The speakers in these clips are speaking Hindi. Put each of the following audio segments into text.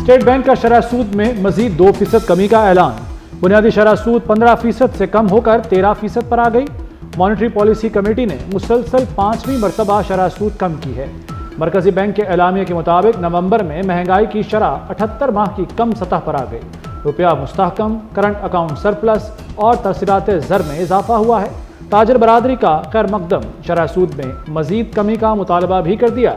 स्टेट बैंक का शरह सूद में मजीद 2% कमी का ऐलान। बुनियादी शरह सूद 15% से कम होकर 13% पर आ गई। मॉनेटरी पॉलिसी कमेटी ने मुसलसल 5वीं मरतबा शरह सूद कम की है। मरकजी बैंक के एलामिया के मुताबिक नवंबर में महंगाई की शरह 78 माह की कम सतह पर आ गई। रुपया मुस्तहकम, करंट अकाउंट सरप्लस और तरसीलात ज़र में इजाफा हुआ है। ताजर बरादरी का खैर मकदम शरह सूद में मजीद कमी का मुतालबा भी कर दिया।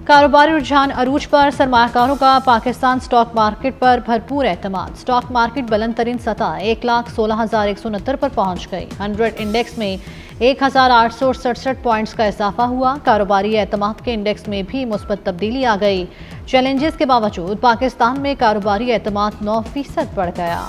कारोबारी रुझान अरूज पर, सरमायाकारों का पाकिस्तान स्टॉक मार्केट पर भरपूर एतमाद। स्टॉक मार्केट बुलंद तरीन सतह 1,16,169 पर पहुंच गई। 100 इंडेक्स में 1,867 पॉइंट्स का इजाफा हुआ। कारोबारी एतमाद के इंडेक्स में भी मुस्बत तब्दीली आ गई। चैलेंजेस के बावजूद पाकिस्तान में कारोबारी एतमाद 9% बढ़ गया।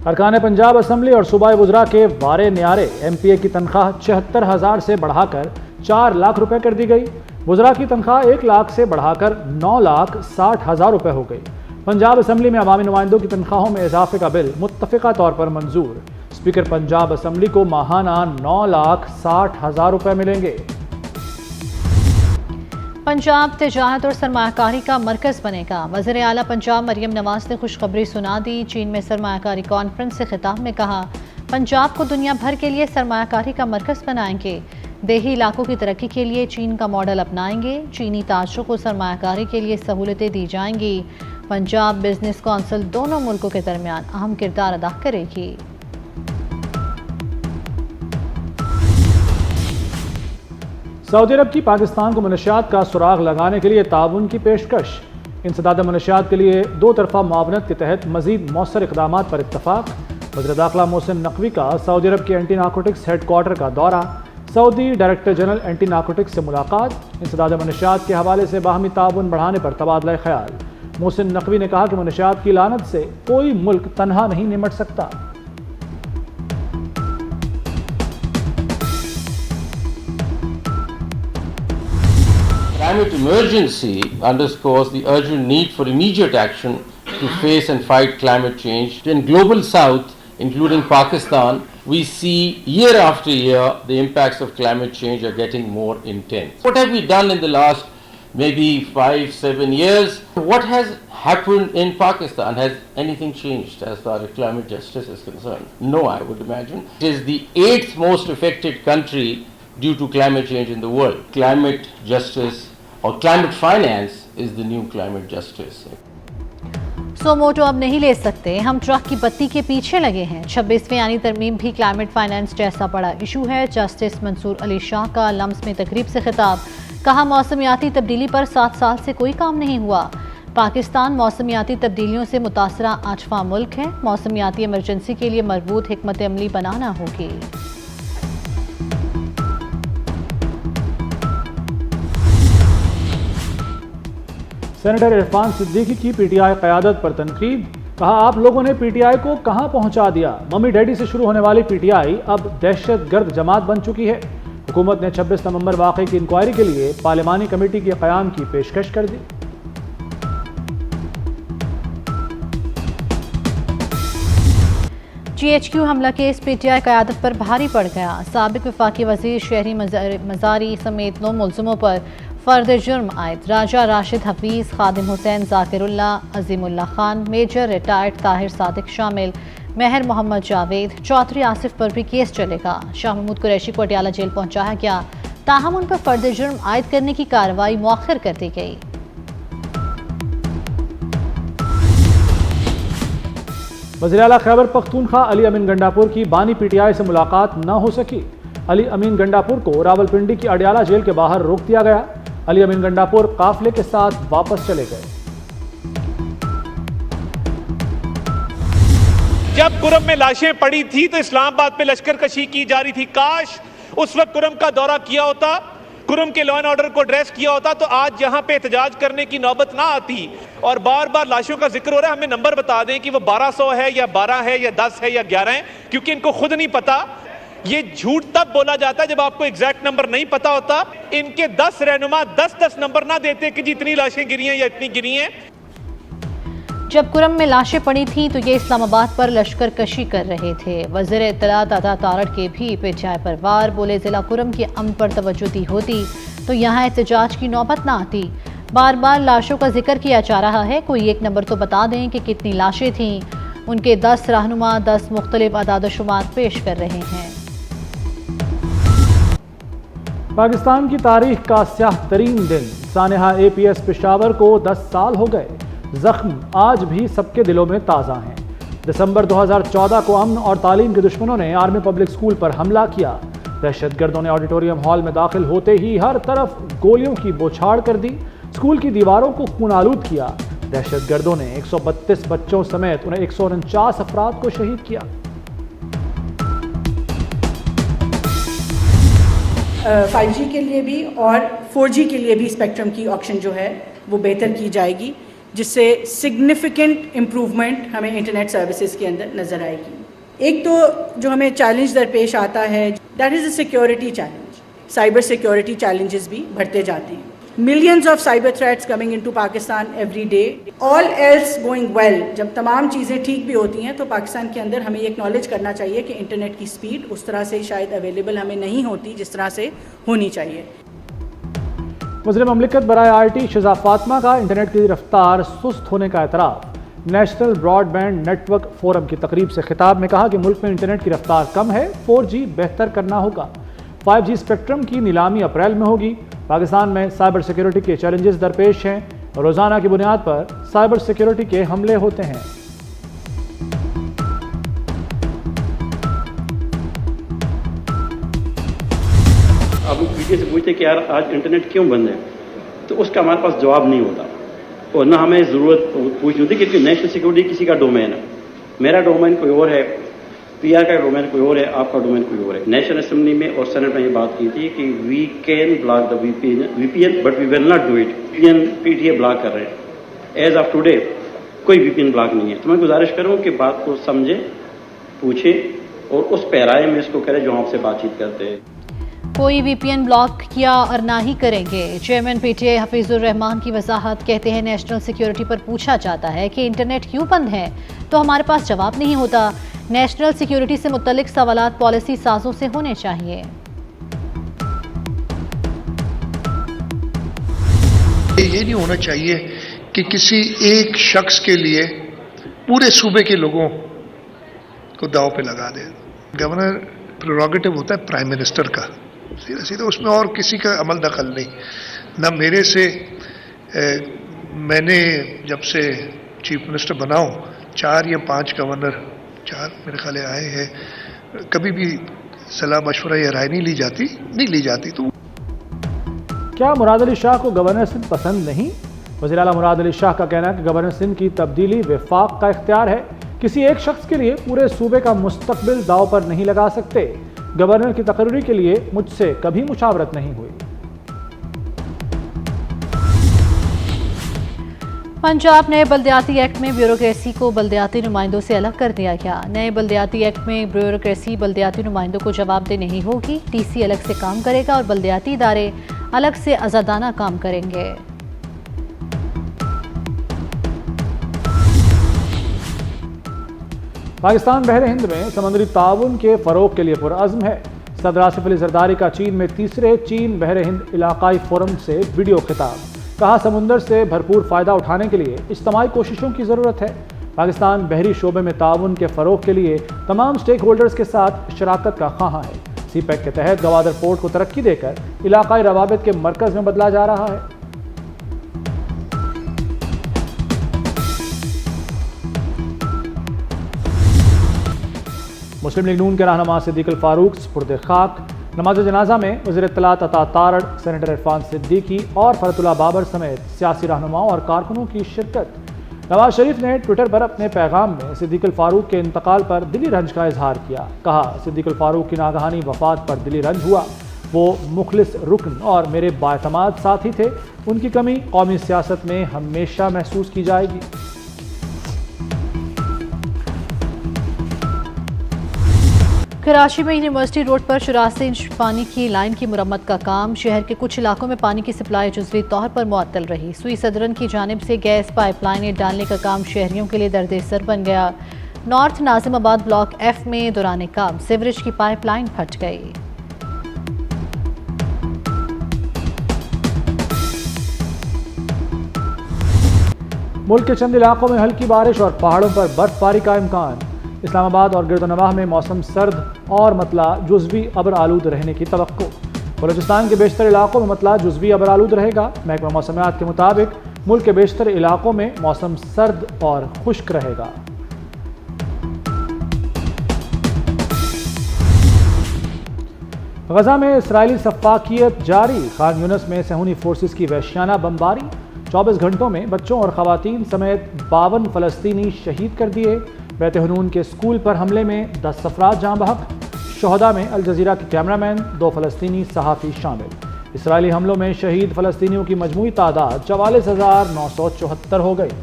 अरकान पंजाब असम्बली और सूबाई वुज़रा के वारे न्यारे MPA की तनख्वाह 74,000 से बढ़ाकर 4 लाख रुपए कर दी गई। वुज़रा की तनख्वाह 1 लाख से बढ़ाकर 9,60,000 रुपए हो गई। पंजाब असम्बली में अवामी नुमाइंदों की तनख्वाहों में इजाफे का बिल मुत्तफ़िका तौर पर मंजूर। स्पीकर पंजाब असम्बली को माहाना 9,60,000 रुपए मिलेंगे। पंजाब तिजारत और सरमायाकारी का मरकज बनेगा। वज़ीर आला पंजाब मरियम नवाज ने खुशखबरी सुना दी। चीन में सरमायाकारी कॉन्फ्रेंस से खिताब में कहा, पंजाब को दुनिया भर के लिए सरमायाकारी का मरकज बनाएंगे। देही इलाकों की तरक्की के लिए चीन का मॉडल अपनाएंगे। चीनी ताजरों को सरमायाकारी के लिए सहूलतें दी जाएंगी। पंजाब बिजनेस कौंसिल दोनों मुल्कों के दरमियान अहम किरदार अदा करेगी। सऊदी अरब की पाकिस्तान को मनशियात का सुराग लगाने के लिए ताउन की पेशकश। इंसदाद मनशियात के लिए 2 तरफा मुआवनत के तहत मजीद मौसर इक़दाम पर इत्तफाक। वज़ीर दाखिला मोहसिन नकवी का सऊदी अरब के एंटी नारकोटिक्स हेड क्वार्टर का दौरा। Saudi director general anti narcotics से मुलाकात। इंसदाद मनशियात के हवाले से बाहमी ताउन बढ़ाने पर तबादला ख्याल। मोहसिन नकवी ने कहा कि मनशियात की लानत से कोई मुल्क तनहा नहीं निमट सकता। Climate emergency underscores the urgent need for immediate action to face and fight climate change. In Global South, including Pakistan, we see year after year the impacts of climate change are getting more intense. What have we done in the last maybe 5-7 years? What has happened in Pakistan? Has anything changed as far as climate justice is concerned? No, I would imagine. It is the 8th most affected country due to climate change in the world. Climate justice or climate finance is the new climate justice. सो मोटो अब नहीं ले सकते, हम ट्रक की बत्ती के पीछे लगे हैं। 26वीं आनी तरमीम भी क्लाइमेट फाइनेंस जैसा बड़ा इशू है। जस्टिस मंसूर अली शाह का लम्स में तकरीब से खिताब। कहा, मौसमियाती तब्दीली पर 7 साल से कोई काम नहीं हुआ। पाकिस्तान मौसमियाती तब्दीलियों से मुतासरा 8वां मुल्क है। मौसमियाती इमरजेंसी के लिए मरबूत हिकमत अमली बनाना होगी। सेनेटर इरफान सिद्दीकी की PTI क़यादत पर तनकीद। कहा, आप लोगों ने PTI को कहां पहुंचा दिया। मम्मी डैडी से शुरू होने वाली PTI अब दहशतगर्द जमात बन चुकी है। हुकूमत ने 26 नवंबर वाक़े की इंक्वायरी के लिए पार्लिमानी कमेटी के क़याम की पेशकश कर दी। GHQ हमला केस PTI क़यादत पर भारी पड़ गया। साबिक वफाकी वज़ीर शहरी मज़ारी समेत 9 मुल्ज़िमों पर फ़र्द जुर्म आयद। राजा राशिद हफीज़, खादिम हुसैन ज़ाकिरुल्ला, अज़ीमुल्लाह खान, मेजर रिटायर्ड ताहिर सादिक शामिल, महर मोहम्मद जावेद, चौधरी आसिफ पर भी केस चलेगा। शाह महमूद कुरैशी को अटियाला जेल पहुंचाया गया। ताहम उन पर फ़र्द जुर्म आयद करने की कार्रवाई मुअख्खर कर दी गई। वज़ीर आला खैबर पख्तूनख्वा अली अमीन गंडापुर की बानी PTI से मुलाकात न हो सकी। अली अमीन गंडापुर को रावलपिंडी की अडियाला जेल के बाहर रोक दिया गया। अली अमीन गंडापुर काफिले के साथ वापस चले गए। जब कुरम में लाशें पड़ी थी तो इस्लामाबाद पे लश्कर कशी की जा रही थी। काश उस वक्त कुरम का दौरा किया होता, कुरम के लॉ एंड ऑर्डर को ड्रेस किया होता तो आज यहाँ पे एहतजाज करने की नौबत ना आती। और बार बार लाशों का जिक्र हो रहा है, हमें नंबर बता दें कि वो 1200 है या 12 है या 10 है या 11 है, क्योंकि इनको खुद नहीं पता। ये झूठ तब बोला जाता है जब आपको एग्जैक्ट नंबर नहीं पता होता। इनके 10 रहनुमा 10-10 नंबर ना देते कि जितनी लाशें गिरी हैं या इतनी गिरी हैं। जब कुरम में लाशें पड़ी थीं तो ये इस्लामाबाद पर लश्कर कशी कर रहे थे। वज़ीर इत्तलात अता तारड़ के भी पीटीआई पर वार, बोले जिला कुरम के अमन पर तवज्जो दी होती तो यहाँ एहतजाज की नौबत ना आती। बार बार लाशों का जिक्र किया जा रहा है, कोई एक नंबर तो बता दें कि कितनी लाशें थीं। उनके 10 रहनुमा 10 मुख्तलिफ अदाद शुमार पेश कर रहे हैं। पाकिस्तान की तारीख का स्याह तरीन दिन, सानेहा APS पेशावर को 10 साल हो गए। जख्म आज भी सबके दिलों में ताज़ा हैं। दिसंबर 2014 को अमन और तालीम के दुश्मनों ने आर्मी पब्लिक स्कूल पर हमला किया। दहशतगर्दों ने ऑडिटोरियम हॉल में दाखिल होते ही हर तरफ गोलियों की बौछार कर दी, स्कूल की दीवारों को खूनालूद किया। दहशतगर्दों ने 132 बच्चों समेत उन्हें 149 अफराद को शहीद किया। 5G के लिए भी और 4G के लिए भी स्पेक्ट्रम की ऑक्शन जो है वो बेहतर की जाएगी, जिससे सिग्निफिकेंट इम्प्रूवमेंट हमें इंटरनेट सर्विसेज के अंदर नज़र आएगी। एक तो जो हमें चैलेंज दरपेश आता है, that is a security challenge. Cyber security challenges भी बढ़ते जाते हैं। Millions of cyber threats coming into Pakistan every day. All else going well, जब तमाम चीज़ें ठीक भी होती हैं तो पाकिस्तान के अंदर हमें एक्नॉलेज करना चाहिए कि इंटरनेट की स्पीड उस तरह से शायद अवेलेबल हमें नहीं होती जिस तरह से होनी चाहिए। वज़ीर ममलिकत बराए IT शिजा फातिमा का इंटरनेट की रफ्तार सुस्त होने का एतराफ़। नेशनल ब्रॉडबैंड नेटवर्क फोरम की तकरीब से खिताब में कहा कि मुल्क में इंटरनेट की रफ्तार कम है, 4G बेहतर करना होगा। 5G स्पेक्ट्रम की नीलामी अप्रैल में होगी। पाकिस्तान में साइबर सिक्योरिटी के चैलेंजेस दरपेश हैं। रोज़ाना की बुनियाद पर साइबर सिक्योरिटी के हमले होते हैं। अब पीटीए से पूछते कि यार आज इंटरनेट क्यों बंद है, तो उसका हमारे पास जवाब नहीं होता और ना हमें ज़रूरत पूछनी होती, क्योंकि नेशनल सिक्योरिटी किसी का डोमेन है। मेरा डोमेन कोई और है, PR का डोमेन कोई और है, आपका डोमेन कोई और है। नेशनल असेंबली में और सेनेट में ये बात की थी कि we can block the VPN but we will not do it. PTA block कर रहे हैं। एज ऑफ टुडे कोई VPN ब्लॉक नहीं है। तो मैं गुजारिश करूँ कि बात को समझे, पूछे और उस पैराए में इसको करें जो आपसे बातचीत करते हैं। कोई VPN ब्लॉक किया और ना ही करेंगे। चेयरमैन PTI हफीजुर रहमान की वजाहत, कहते हैं नेशनल सिक्योरिटी पर पूछा जाता है कि इंटरनेट क्यों बंद है तो हमारे पास जवाब नहीं होता। नेशनल सिक्योरिटी से मुतल्लिक सवालात पॉलिसी साजों से होने चाहिए। ये नहीं होना चाहिए कि किसी एक शख्स के लिए पूरे सूबे के लोगों को दांव पे लगा दे। गवर्नर प्रेरोगेटिव होता है प्राइम मिनिस्टर का, सीधा सीधा, उसमें और किसी का अमल दखल नहीं। ना मेरे से मैंने जब से चीफ मिनिस्टर बना हूं 4 या 5 गवर्नर, 4 मेरे ख्याल आए हैं, कभी भी सलाह मशवरा या राय नहीं ली जाती। तो क्या मुराद अली शाह को गवर्नर सिंध पसंद नहीं? वज़ीर आला मुराद अली शाह का कहना है कि गवर्नर सिंध की तब्दीली वफाक का इख्तियार है। किसी एक शख्स के लिए पूरे सूबे का मुस्तकबिल दाव पर नहीं लगा सकते। गवर्नर की तकर्री के लिए मुझसे कभी मुशावरत नहीं हुई। पंजाब नए बल्दियाती एक्ट में ब्यूरोक्रेसी को बल्दियाती नुमाइंदों से अलग कर दिया गया। नए बल्दियाती एक्ट में ब्यूरोक्रेसी बल्दियाती नुमाइंदों को जवाबदेह नहीं होगी। TC अलग से काम करेगा और बल्दियाती इदारे अलग से आज़ादाना काम करेंगे। पाकिस्तान बहर हिंद में समुद्री ताउन के फ़रोग के लिए पुरअज़्म है। सदर आसिफ अली ज़रदारी का चीन में 3रे चीन बहर हिंद इलाकाई फोरम से वीडियो खिताब। कहा, समुंदर से भरपूर फ़ायदा उठाने के लिए इज्तमाही कोशिशों की ज़रूरत है। पाकिस्तान बहरी शोबे में ताउन के फ़रोग के लिए तमाम स्टेक होल्डर्स के साथ शराकत का ख्वाह है। CPEC के तहत गवादर पोर्ट को तरक्की देकर इलाकाई रवाबित के मरकज़ में बदला जा रहा है। मुस्लिम लीग नून के रहनुमा सिद्दीकुल फारूक सुपुर्द खाक। नमाज जनाजा में वज़ीर इत्तलात अता तारड़, सेनेटर इरफान सिद्दीकी और फरतुल्लाह बाबर समेत सियासी रहनुमाओं और कारकुनों की शिरकत। नवाज शरीफ ने ट्विटर पर अपने पैगाम में सिद्दीकुल फारूक के इंतकाल पर दिली रंज का इजहार किया। कहा, सिद्दीकुल फारूक की नागहानी वफात पर दिली रंज हुआ। वो मुखलिस रुकन और मेरे बाएतमाद साथी थे। उनकी कमी कौमी सियासत में हमेशा महसूस की जाएगी। कराची में यूनिवर्सिटी रोड पर 84 इंच पानी की लाइन की मुरम्मत का काम। शहर के कुछ इलाकों में पानी की सप्लाई जुज़वी तौर पर मुअत्तल रही। सुई सदरन की जानिब से गैस पाइपलाइनें डालने का काम शहरियों के लिए दर्द-ए-सर बन गया। नॉर्थ नाजिमाबाद ब्लॉक F में दौरान काम सीवरेज की पाइपलाइन फट गई। मुल्क के चंद इलाकों में हल्की बारिश और पहाड़ों पर बर्फबारी का इम्कान। इस्लामाबाद और गिरदोनवाह में मौसम सर्द और मतला जुज़वी अबर आलूद रहने की तवक्को। बलूचिस्तान के बेशतर इलाकों में मतला जुज़वी अबर आलूद रहेगा। महकमा मौसमियात के मुताबिक मुल्क के बेशतर इलाकों में मौसम सर्द और खुश्क रहेगा। गजा में इसराइली सफाकियत जारी। खान यूनिस में सहूनी फोर्सेस की वहशियाना बमबारी। 24 घंटों में बच्चों और खवातीन समेत 52 फ़लस्तीनी शहीद कर दिए। बैत हनून के स्कूल पर हमले में 10 अफराद जाँ बहक। शोहदा में अल जज़ीरा के कैमरामैन 2 फ़लस्तीनी सहाफ़ी शामिल। इसराइली हमलों में शहीद फ़लस्तीनियों की मजमूई तादाद 44,974 हो गई।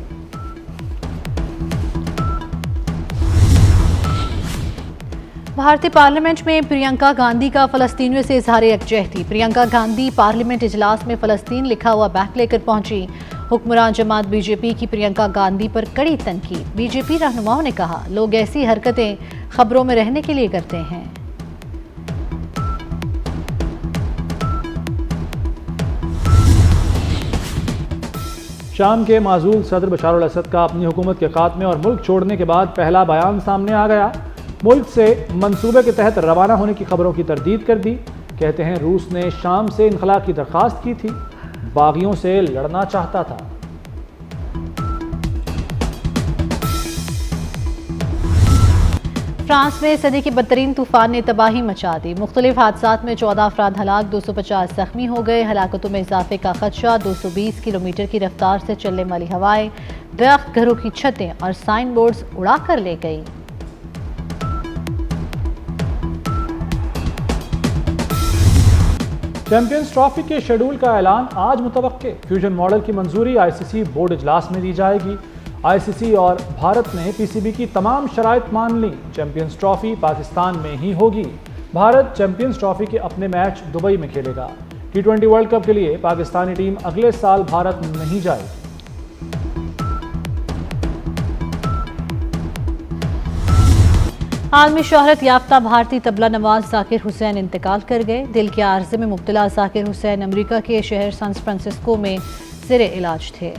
भारतीय पार्लियामेंट में प्रियंका गांधी का फ़लस्तीनियों से इजहार यकजहती। प्रियंका गांधी पार्लियामेंट इजलास में फ़लस्तीन लिखा हुआ बैग लेकर पहुंची। हुक्मरान जमात बीजेपी की प्रियंका गांधी पर कड़ी तनकीद। बीजेपी रहनुमाओं ने कहा, लोग ऐसी हरकतें खबरों में रहने के लिए करते हैं। शाम के माजूल सदर बशार अल असद का अपनी हुकूमत के खात्मे और मुल्क छोड़ने के बाद पहला बयान सामने आ गया। मुल्क से मंसूबे के तहत रवाना होने की खबरों की तरदीद कर दी। कहते हैं रूस ने शाम से इनखला की दरख्वास्त की थी, बागियों से लड़ना चाहता था। फ्रांस में सदी के बदतरीन तूफान ने तबाही मचा दी। मुख्तलिफ हादसात में 14 अफराद हलाक, 250 जख्मी हो गए। हलाकतों में इजाफे का खदशा। 220 किलोमीटर की रफ्तार से चलने वाली हवाएं दरख्त, घरों की छतें और साइन बोर्ड्स उड़ा कर ले गई। चैंपियंस ट्रॉफी के शेड्यूल का ऐलान आज मुतवक्के। फ्यूजन मॉडल की मंजूरी ICC बोर्ड इजलास में दी जाएगी। ICC और भारत ने PCB की तमाम शराइत मान ली। चैंपियंस ट्रॉफी पाकिस्तान में ही होगी। भारत चैंपियंस ट्रॉफी के अपने मैच दुबई में खेलेगा। T20 वर्ल्ड कप के लिए पाकिस्तानी टीम अगले साल भारत नहीं जाएगी। आलमी शोहरत याफ्ता भारतीय तबला नवाज जाकिर हुसैन इंतकाल कर गए। दिल के आर्जे में मुब्तला जाकिर हुसैन अमेरिका के शहर सैन फ्रांसिस्को में ज़ेरे इलाज थे।